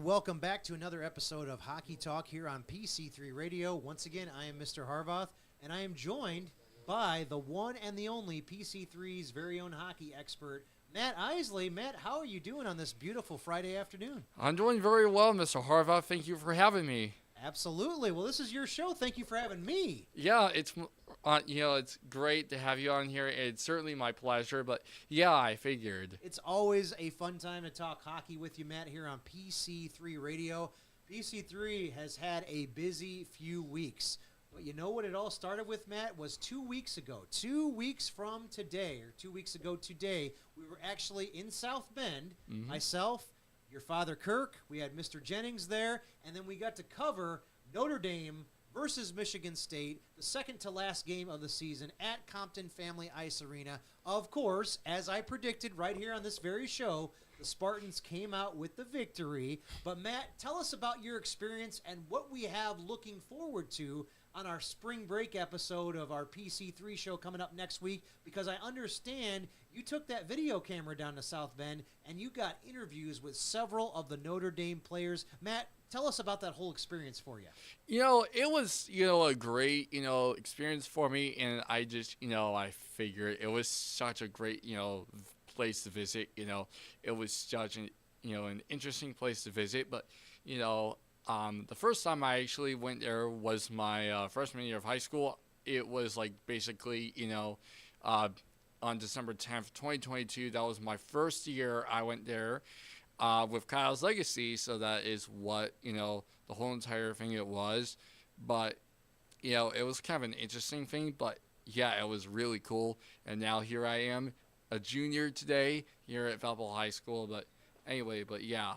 welcome back to another episode of Hockey Talk here on PC3 Radio. Once again, I am Mr. Harvoth, and I am joined by the one and the only PC3's very own hockey expert, Matt Isley. Matt, how are you doing on this beautiful Friday afternoon? I'm doing very well, Mr. Harvoth. Thank you for having me. Absolutely. Well, this is your show. Thank you for having me. Yeah, it's great to have you on here. It's certainly my pleasure, but yeah, I figured. It's always a fun time to talk hockey with you, Matt, here on PC3 Radio. PC3 has had a busy few weeks. But you know what it all started with, Matt, was 2 weeks ago. 2 weeks from today, or 2 weeks ago today, we were actually in South Bend, myself, your father Kirk, we had Mr. Jennings there, and then we got to cover Notre Dame versus Michigan State, the second to last game of the season at Compton Family Ice Arena. Of course, as I predicted right here on this very show, the Spartans came out with the victory. But Matt, tell us about your experience and what we have looking forward to on our spring break episode of our PC3 show coming up next week, because I understand you took that video camera down to South Bend and you got interviews with several of the Notre Dame players. Matt, tell us about that whole experience for you. It was, a great, experience for me, and I just, I figured it was such a great, place to visit. It was such an interesting place to visit, but, the first time I actually went there was my freshman year of high school. It was like basically, on December 10th, 2022. That was my first year I went there with Kyle's Legacy. So that is what, the whole entire thing it was. But, it was kind of an interesting thing. But, yeah, it was really cool. And now here I am, a junior today here at Valpo High School. But anyway, yeah.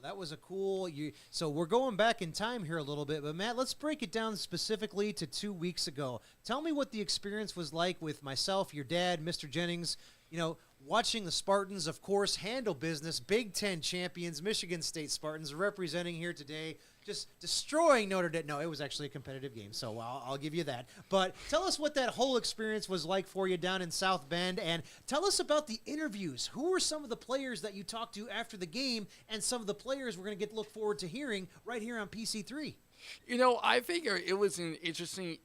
That was a cool. So we're going back in time here a little bit, but Matt, let's break it down specifically to 2 weeks ago. Tell me what the experience was like with myself, your dad, Mr. Jennings. Watching the Spartans, of course, handle business. Big Ten champions, Michigan State Spartans, representing here today, just destroying Notre Dame. No, it was actually a competitive game, so I'll give you that. But tell us what that whole experience was like for you down in South Bend, and tell us about the interviews. Who were some of the players that you talked to after the game, and some of the players we're going to look forward to hearing right here on PC3? I figure it was an interesting,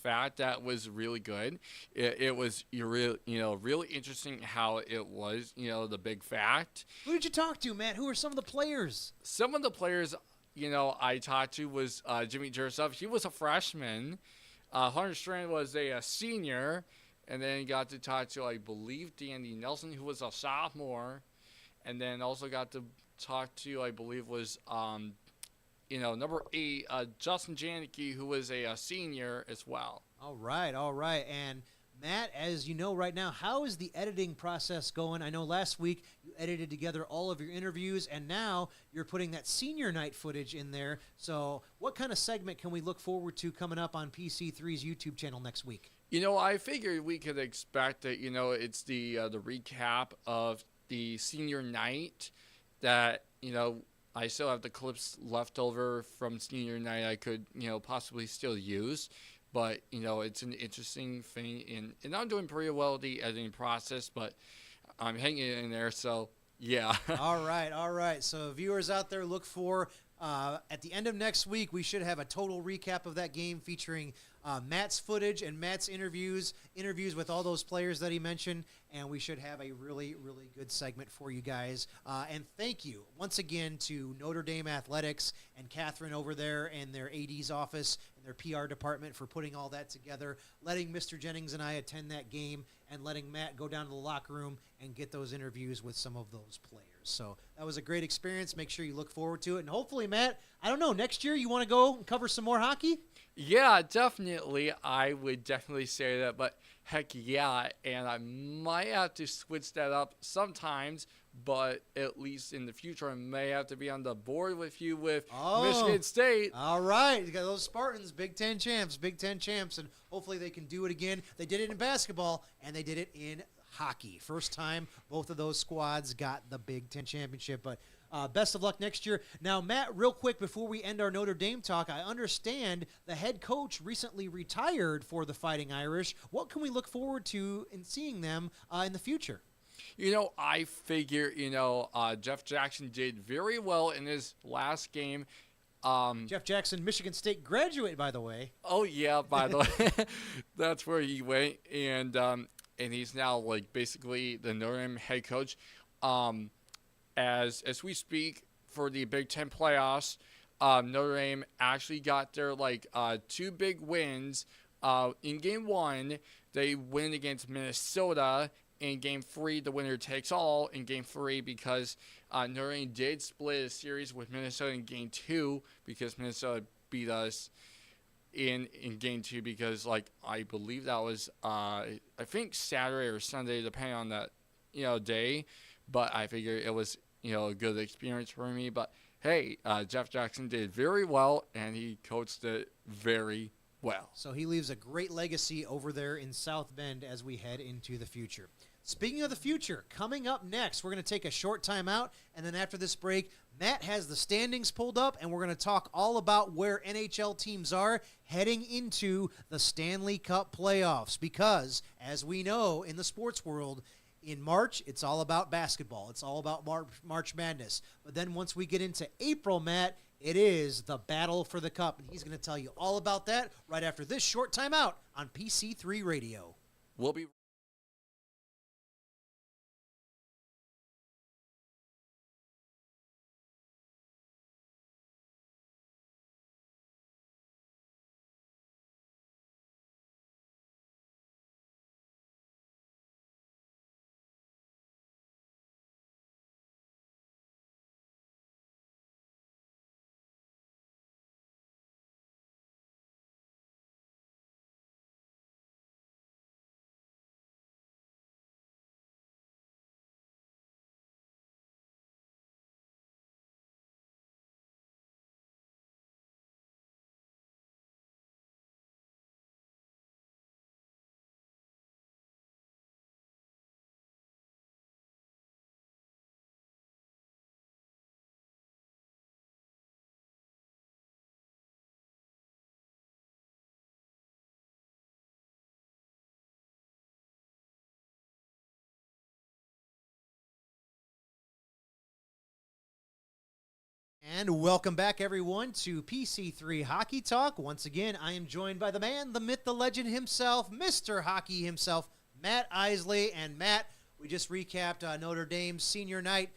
fact that was really good. It was really interesting how it was, the big fact. Who did you talk to, Matt? Who are some of the players? Some of the players, I talked to was Jimmy Jurasov. He was a freshman. Hunter Strand was a senior. And then got to talk to, I believe, Danny Nelson, who was a sophomore. And then also got to talk to, I believe, was number 8, Justin Janicki, who was a senior as well. All right. And Matt, as you know right now, how is the editing process going? I know last week you edited together all of your interviews, and now you're putting that senior night footage in there. So what kind of segment can we look forward to coming up on PC3's YouTube channel next week? I figured we could expect that, it's the recap of the senior night that, I still have the clips left over from senior night I could, possibly still use. But, it's an interesting thing. And I'm doing pretty well with the editing process, but I'm hanging in there. So, yeah. All right. So, viewers out there, look for at the end of next week, we should have a total recap of that game featuring Matt's footage and Matt's interviews with all those players that he mentioned, and we should have a really, really good segment for you guys. And thank you once again to Notre Dame Athletics and Catherine over there in their AD's office and their PR department for putting all that together, letting Mr. Jennings and I attend that game, and letting Matt go down to the locker room and get those interviews with some of those players. So that was a great experience. Make sure you look forward to it. And hopefully, Matt, I don't know, next year you want to go and cover some more hockey? Yeah, definitely. I would definitely say that. But heck yeah, and I might have to switch that up sometimes. But at least in the future, I may have to be on the board with you with Michigan State. All right. You got those Spartans, Big Ten champs, and hopefully they can do it again. They did it in basketball, and they did it in hockey. First time both of those squads got the Big Ten championship, but best of luck next year. Now, Matt, real quick before we end our Notre Dame talk, I understand the head coach recently retired for the Fighting Irish. What can we look forward to in seeing them in the future? I figure, Jeff Jackson did very well in his last game. Jeff Jackson, Michigan State graduate, by the way. Oh yeah, by the way, that's where he went, and he's now like basically the Notre Dame head coach. As we speak for the Big Ten playoffs, Notre Dame actually got their two big wins. In game one, they win against Minnesota. In game 3, the winner takes all. In game 3, because Notre Dame did split a series with Minnesota in game 2, because Minnesota beat us in game 2, because I believe that was I think Saturday or Sunday, depending on that day. But I figured it was a good experience for me. But hey, Jeff Jackson did very well, and he coached it very well. So he leaves a great legacy over there in South Bend as we head into the future. Speaking of the future, coming up next, we're going to take a short time out, and then after this break, Matt has the standings pulled up, and we're going to talk all about where NHL teams are heading into the Stanley Cup playoffs. Because, as we know in the sports world, in March, it's all about basketball. It's all about March Madness. But then once we get into April, Matt, it is the battle for the cup, and he's going to tell you all about that right after this short time out on PC3 Radio. We'll be And welcome back, everyone, to PC3 Hockey Talk. Once again, I am joined by the man, the myth, the legend himself, Mr. Hockey himself, Matt Isley. And Matt, we just recapped Notre Dame's senior night.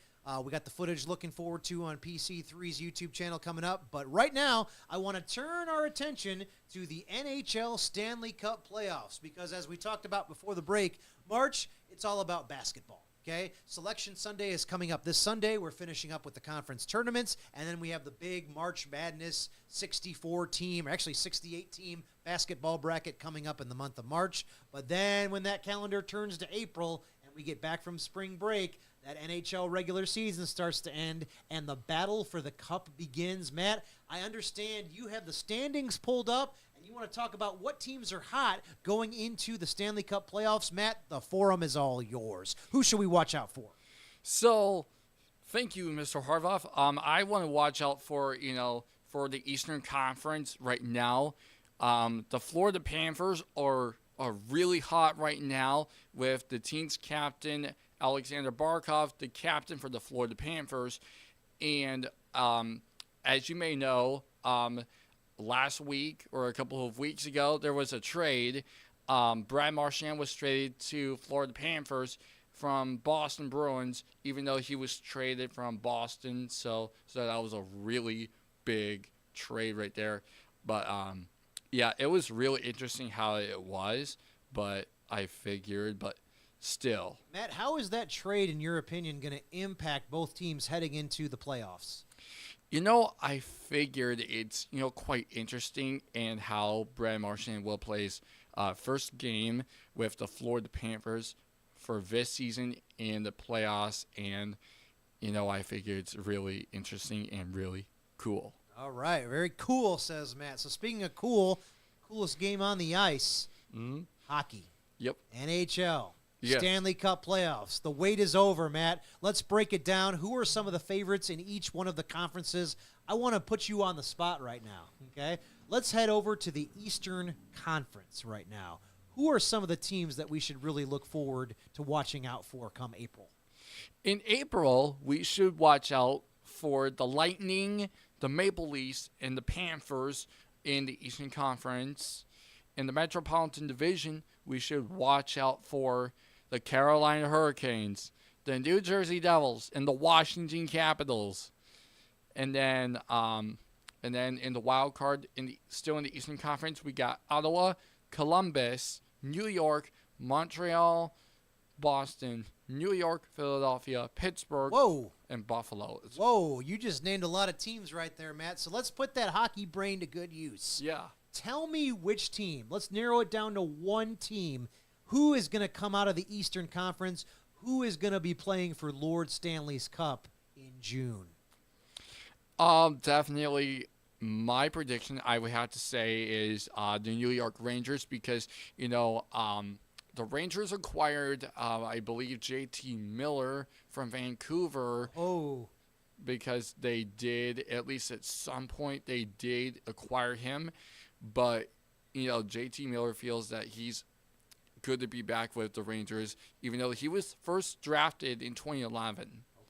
We got the footage looking forward to on PC3's YouTube channel coming up. But right now, I want to turn our attention to the NHL Stanley Cup playoffs. Because as we talked about before the break, March, it's all about basketball. Okay, Selection Sunday is coming up this Sunday. We're finishing up with the conference tournaments, and then we have the big March Madness 64-team, or actually 68-team basketball bracket coming up in the month of March. But then when that calendar turns to April and we get back from spring break, that NHL regular season starts to end, and the battle for the cup begins. Matt, I understand you have the standings pulled up, and you want to talk about what teams are hot going into the Stanley Cup playoffs. Matt, the forum is all yours. Who should we watch out for? So, thank you, Mr. Harvoth. I want to watch out for, for the Eastern Conference right now. The Florida Panthers are really hot right now with the team's captain, Alexander Barkov, the captain for the Florida Panthers. And as you may know, last week or a couple of weeks ago, there was a trade. Brad Marchand was traded to Florida Panthers from Boston Bruins, even though he was traded from Boston. So that was a really big trade right there. But, yeah, it was really interesting how it was, but I figured, but still. Matt, how is that trade, in your opinion, going to impact both teams heading into the playoffs? I figured it's, quite interesting and how Brad Marchand will play his first game with the Florida Panthers for this season in the playoffs. And, I figured it's really interesting and really cool. All right. Very cool, says Matt. So speaking of cool, coolest game on the ice, hockey. Yep. NHL. Yeah. Stanley Cup playoffs. The wait is over, Matt. Let's break it down. Who are some of the favorites in each one of the conferences? I want to put you on the spot right now, okay? Let's head over to the Eastern Conference right now. who are some of the teams that we should really look forward to watching out for come April? In April, we should watch out for the Lightning, the Maple Leafs, and the Panthers in the Eastern Conference. In the Metropolitan Division, we should watch out for the Carolina Hurricanes, the New Jersey Devils, and the Washington Capitals. And then in the wild card, still in the Eastern Conference, we got Ottawa, Columbus, New York, Montreal, Boston, New York, Philadelphia, Pittsburgh, Whoa. and Buffalo. Whoa, you just named a lot of teams right there, Matt. So let's put that hockey brain to good use. Yeah. Tell me which team. Let's narrow it down to one team. Who is going to come out of the Eastern Conference? Who is going to be playing for Lord Stanley's Cup in June? Definitely my prediction, I would have to say, is the New York Rangers because, the Rangers acquired, I believe, JT Miller from Vancouver. Oh. Because they did, at least at some point, they did acquire him. But, JT Miller feels that he's good to be back with the Rangers, even though he was first drafted in 2011.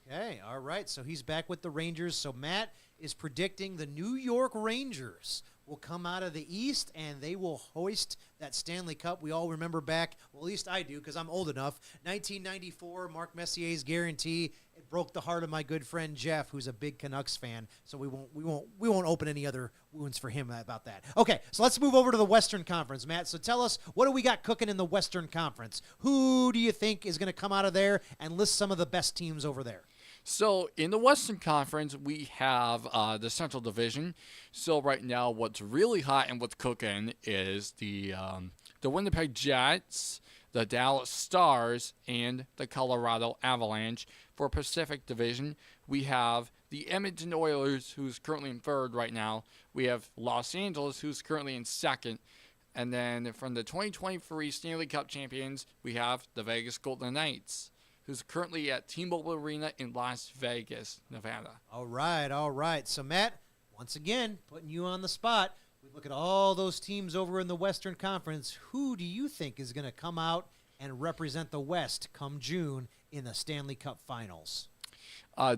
Okay, all right. So he's back with the Rangers. So Matt is predicting the New York Rangers will come out of the East and they will hoist that Stanley Cup. We all remember back, well, at least I do because I'm old enough, 1994, Mark Messier's guarantee. It broke the heart of my good friend Jeff, who's a big Canucks fan. So we won't open any other wounds for him about that. Okay, so let's move over to the Western Conference, Matt. So tell us, what do we got cooking in the Western Conference? Who do you think is going to come out of there, and list some of the best teams over there? So in the Western Conference, we have the Central Division. So right now, what's really hot and what's cooking is the Winnipeg Jets, the Dallas Stars, and the Colorado Avalanche. For Pacific Division, we have the Edmonton Oilers, who's currently in third right now. We have Los Angeles, who's currently in second. And then from the 2023 Stanley Cup champions, we have the Vegas Golden Knights, who's currently at T-Mobile Arena in Las Vegas, Nevada. All right. So, Matt, once again, putting you on the spot. We look at all those teams over in the Western Conference. Who do you think is going to come out and represent the West come June in the Stanley Cup Finals?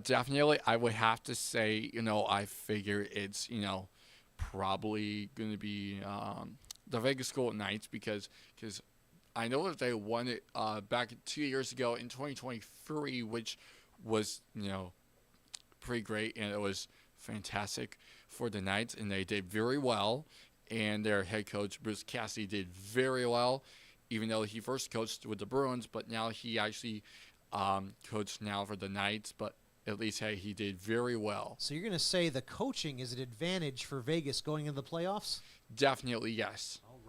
Definitely, I would have to say, I figure it's, probably going to be the Vegas Golden Knights because I know that they won it back 2 years ago in 2023, which was, pretty great, and it was fantastic for the Knights, and they did very well, and their head coach, Bruce Cassidy, did very well, even though he first coached with the Bruins, but now he actually coached now for the Knights, but at least, hey, he did very well. So you're going to say the coaching is an advantage for Vegas going into the playoffs? Definitely, yes. All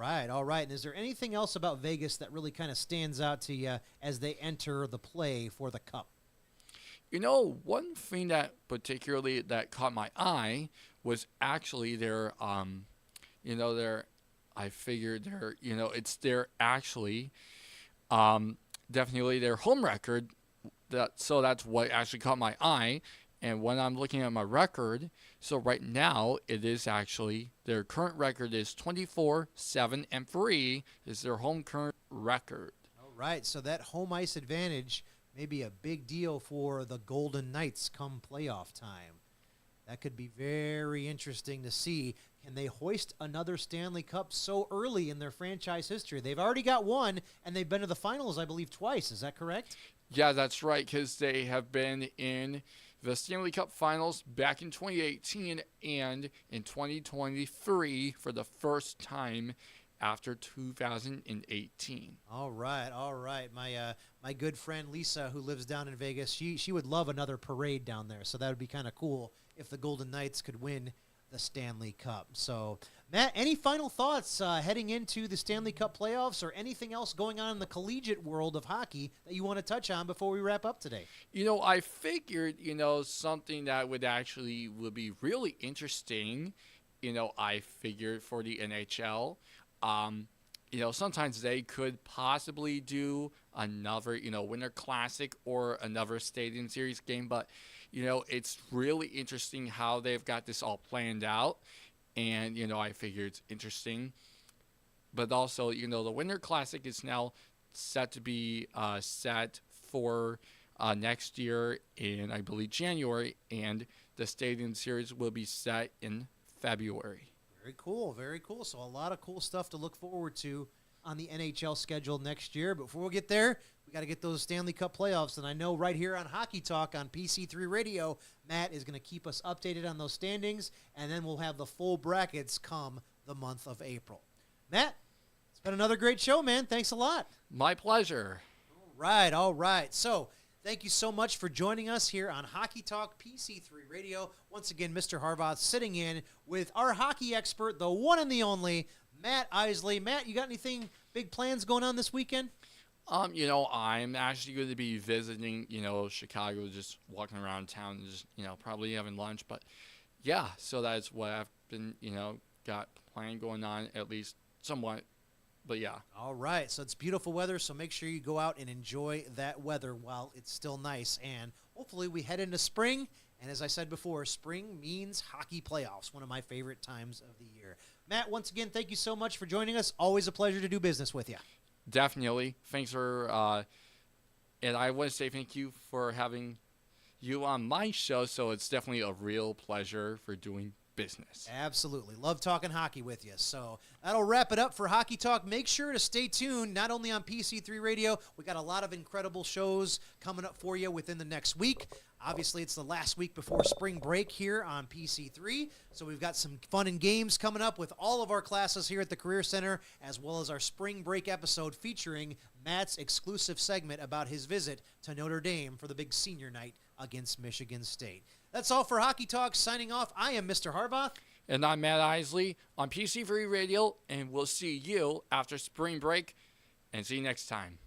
right. And is there anything else about Vegas that really kind of stands out to you as they enter the play for the Cup? One thing that particularly that caught my eye was actually their, I figured their, it's their actually, definitely their home record. So that's what actually caught my eye. And when I'm looking at my record, so right now it is actually their current record is 24-7-3 is their home current record. All right, so that home ice advantage may be a big deal for the Golden Knights come playoff time. That could be very interesting to see. Can they hoist another Stanley Cup so early in their franchise history? They've already got one, and they've been to the finals, I believe, twice. Is that correct? Yeah, that's right, because they have been in the Stanley Cup Finals back in 2018 and in 2023 for the first time after 2018. All right. My good friend Lisa, who lives down in Vegas, she would love another parade down there. So that would be kind of cool if the Golden Knights could win the Stanley Cup. So, Matt, any final thoughts heading into the Stanley Cup playoffs or anything else going on in the collegiate world of hockey that you want to touch on before we wrap up today? I figured, something that would be really interesting, I figured for the NHL, sometimes they could possibly do another, Winter Classic or another Stadium Series game, but it's really interesting how they've got this all planned out. And, I figure it's interesting but also, the Winter Classic is now set to be set for next year in, I believe, January, and the Stadium Series will be set in February. Very cool, very cool. So a lot of cool stuff to look forward to on the NHL schedule next year. But before we get there, we got to get those Stanley Cup playoffs. And I know right here on Hockey Talk on PC3 Radio, Matt is going to keep us updated on those standings, and then we'll have the full brackets come the month of April. Matt, it's been another great show, man. Thanks a lot. My pleasure. All right. So thank you so much for joining us here on Hockey Talk PC3 Radio. Once again, Mr. Harvoth sitting in with our hockey expert, the one and the only, Matt Isley. Matt, you got anything, big plans going on this weekend? I'm actually going to be visiting, Chicago, just walking around town and just, probably having lunch. But, yeah, so that's what I've been, got planned going on, at least somewhat. But, yeah. All right. So it's beautiful weather, so make sure you go out and enjoy that weather while it's still nice. And hopefully we head into spring. And as I said before, spring means hockey playoffs, one of my favorite times of the year. Matt, once again, thank you so much for joining us. Always a pleasure to do business with you. Definitely. Thanks for, and I want to say thank you for having you on my show. So it's definitely a real pleasure for doing business. Absolutely. Love talking hockey with you. So that'll wrap it up for Hockey Talk. Make sure to stay tuned, not only on PC3 Radio, we got a lot of incredible shows coming up for you within the next week. Obviously, it's the last week before spring break here on PC3, so we've got some fun and games coming up with all of our classes here at the Career Center, as well as our spring break episode featuring Matt's exclusive segment about his visit to Notre Dame for the big senior night against Michigan State. That's all for Hockey Talk. Signing off, I am Mr. Harvoth. And I'm Matt Isley on PC3 Radio, and we'll see you after spring break, and see you next time.